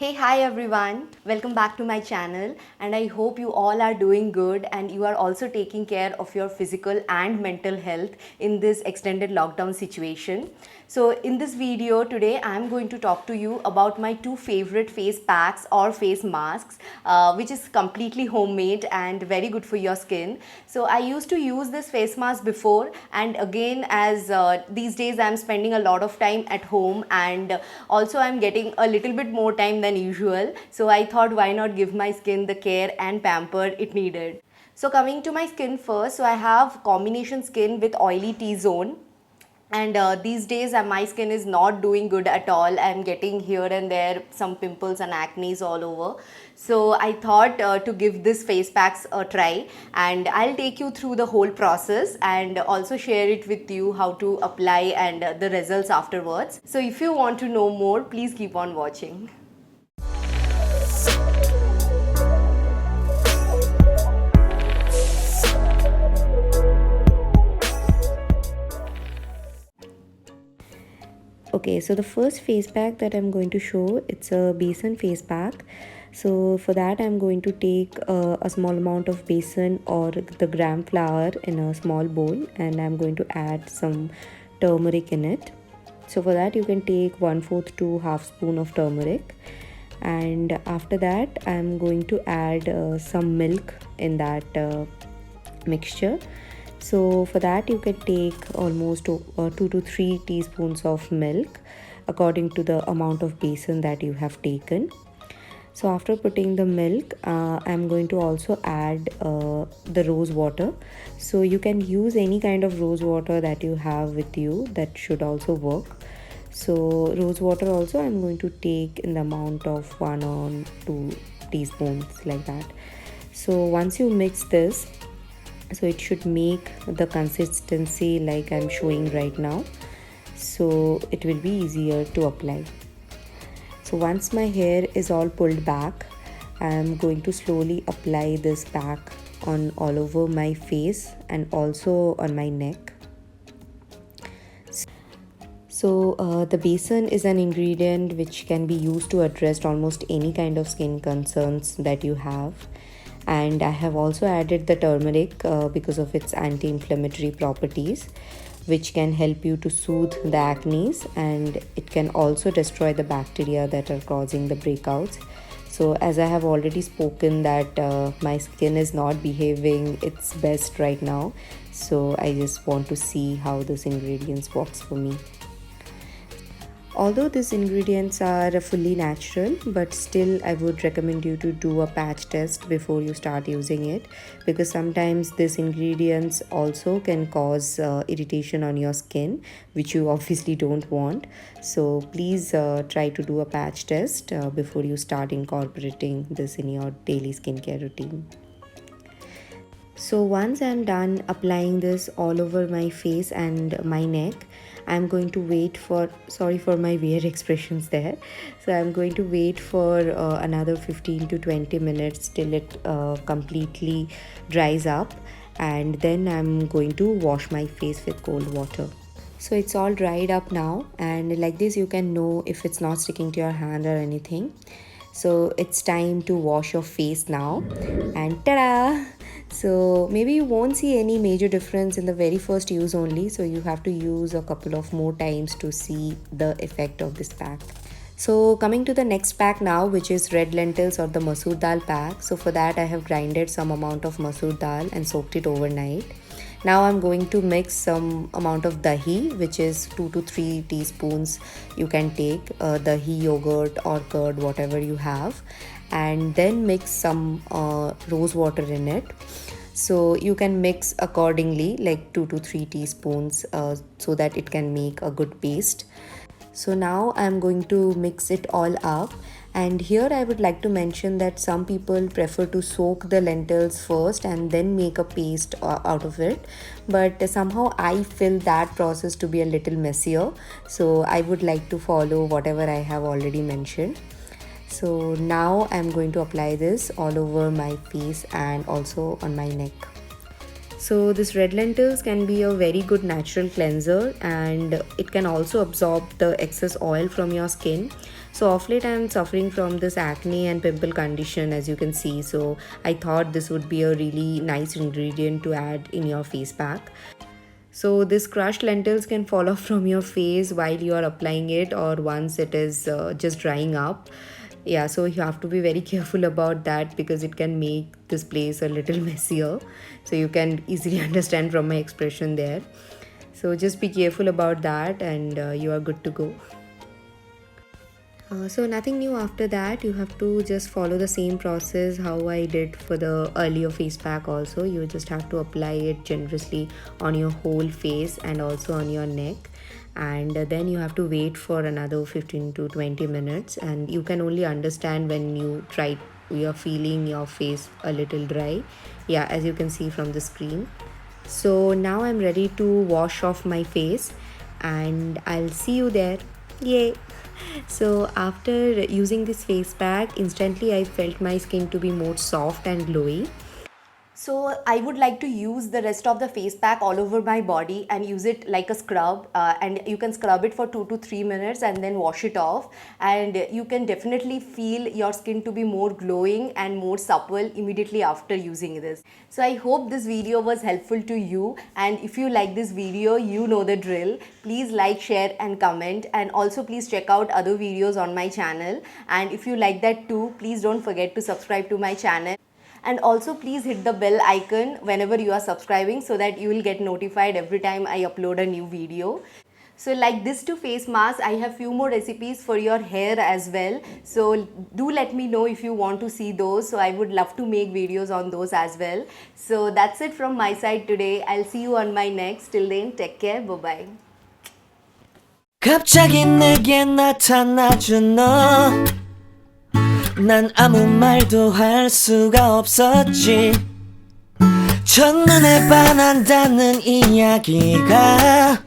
Hey, hi everyone. Welcome back to my channel, and I hope you all are doing good and you are also taking care of your physical and mental health in this extended lockdown situation. So, in this video today, I am going to talk to you about my two favorite face packs or face masks, which is completely homemade and very good for your skin. So, I used to use this face mask before, and again, as these days I am spending a lot of time at home, and also I'm getting a little bit more time than usual. So I thought, why not give my skin the care and pamper it needed. So coming to my skin first, so I have combination skin with oily T-zone, and these days my skin is not doing good at all. I'm getting here and there some pimples and acne all over. So I thought to give this face packs a try, and I'll take you through the whole process and also share it with you how to apply and the results afterwards. So if you want to know more, please keep on watching. Okay, so the first face pack that I'm going to show, it's a besan face pack. So for that I'm going to take a small amount of besan or the gram flour in a small bowl, and I'm going to add some turmeric in it. So for that you can take 1/4 to half spoon of turmeric, and after that I'm going to add some milk in that mixture. So for that you can take almost 2 to 3 teaspoons of milk according to the amount of besan that you have taken. So after putting the milk, I'm going to also add the rose water. So you can use any kind of rose water that you have with you, that should also work. So rose water also I'm going to take in the amount of 1 or 2 teaspoons, like that. So once you mix this, so it should make the consistency like I'm showing right now, so it will be easier to apply. So once my hair is all pulled back, I'm going to slowly apply this pack on all over my face and also on my neck. So the besan is an ingredient which can be used to address almost any kind of skin concerns that you have. And I have also added the turmeric because of its anti-inflammatory properties, which can help you to soothe the acne, and it can also destroy the bacteria that are causing the breakouts. So as I have already spoken that my skin is not behaving its best right now, so I just want to see how this ingredients works for me. Although these ingredients are fully natural, but still I would recommend you to do a patch test before you start using it, because sometimes these ingredients also can cause irritation on your skin, which you obviously don't want. So please try to do a patch test before you start incorporating this in your daily skincare routine. So once I'm done applying this all over my face and my neck, I'm going to wait for, sorry for my weird expressions there. So I'm going to wait for another 15 to 20 minutes till it completely dries up, and then I'm going to wash my face with cold water. So it's all dried up now, and like this you can know if it's not sticking to your hand or anything. So it's time to wash your face now, and ta-da! So maybe you won't see any major difference in the very first use only, so you have to use a couple of more times to see the effect of this pack. So coming to the next pack now, which is red lentils or the masoor dal pack. So for that I have grinded some amount of masoor dal and soaked it overnight. Now I'm going to mix some amount of dahi, which is 2 to 3 teaspoons. You can take dahi, yogurt or curd, whatever you have, and then mix some rose water in it. So you can mix accordingly, like 2 to 3 teaspoons, so that it can make a good paste. So now I'm going to mix it all up, and here I would like to mention that some people prefer to soak the lentils first and then make a paste out of it, but somehow I feel that process to be a little messier, so I would like to follow whatever I have already mentioned. So now I'm going to apply this all over my face and also on my neck. So this red lentils can be a very good natural cleanser, and it can also absorb the excess oil from your skin. So off late I am suffering from this acne and pimple condition, as you can see, so I thought this would be a really nice ingredient to add in your face pack. So this crushed lentils can fall off from your face while you are applying it, or once it is just drying up. Yeah, so you have to be very careful about that because it can make this place a little messier. So you can easily understand from my expression there. So just be careful about that, and you are good to go. So nothing new after that. You have to just follow the same process how I did for the earlier face pack also. You just have to apply it generously on your whole face and also on your neck, and then you have to wait for another 15 to 20 minutes, and you can only understand when you're feeling your face a little dry. Yeah, as you can see from the screen. So now I'm ready to wash off my face, and I'll see you there. Yay! So after using this face pack, instantly I felt my skin to be more soft and glowy. So I would like to use the rest of the face pack all over my body and use it like a scrub, and you can scrub it for 2 to 3 minutes and then wash it off, and you can definitely feel your skin to be more glowing and more supple immediately after using this. So I hope this video was helpful to you, and if you like this video, you know the drill. Please like, share and comment, and also please check out other videos on my channel, and if you like that too, please don't forget to subscribe to my channel. And also please hit the bell icon whenever you are subscribing so that you will get notified every time I upload a new video. So like this two face masks, I have few more recipes for your hair as well. So do let me know if you want to see those. So I would love to make videos on those as well. So that's it from my side today. I'll see you on my next. Till then, take care. Bye-bye. 갑자기 내게 나타나준 너 난 아무 말도 할 수가 없었지 첫눈에 반한다는 이야기가